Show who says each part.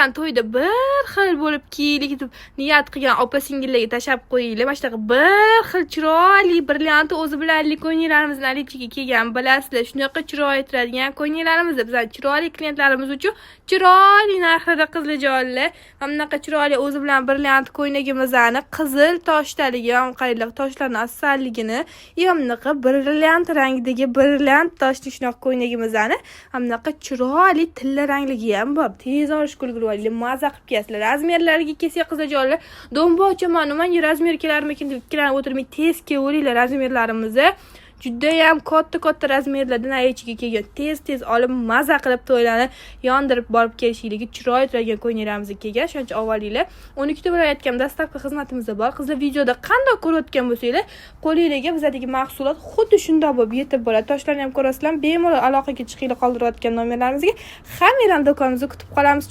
Speaker 1: bilan to'yda bir xil bo'lib kiylik deb niyat qilgan opa singillarga tashab qo'yinglar. Mana shunaqa bir xil chiroyli brilliant o'zi bilanli ko'ylaklarimizni alichiga kelgan bilasizlar. Shunaqa chiroyli turadigan ko'ylaklarimiz bizning chiroyli klientlarimiz uchun chiroyli narxlarda qiziljonlar. Mana bunaqa chiroyli o'zi bilan brilliant ko'ylagimizni qizil toshdaligi, qaranglar toshlarning afzalligini, mana bunaqa brilliant rangdagi brilliant toshli shunaqa ko'ylagimizni, mana bunaqa chiroyli tilla rangligi ham bor. Tez olish kulgurvali maza qilib kiyasizlar. Razmerlarga kelsak qiziljonlar, domba ochaman, men razmer kelarmikin deb ikkilanib o'tirmay tez kelavringlar razmerlarimizni. Juda ham katta razmerlardan ichiga kelgan. Tez olib maza qilib to'ylarni yondirib borib kelishingiz chiroyli turadigan ko'ylaklarimizni kelgan. Shuncha avvalinglar 12 ta bo'layotgan dastavka xizmatimizda bor. Qizlar videoda qanday ko'rayotgan bo'lsanglar, qo'lingizga bizdagi mahsulot xuddi shunday bo'lib yetib boradi. Toshlarni ham ko'rasizlar. Bemalol aloqaga chiqinglar qoldirayotgan nomerlarimizga. Hammanglarni do'konimizda kutib qolamiz.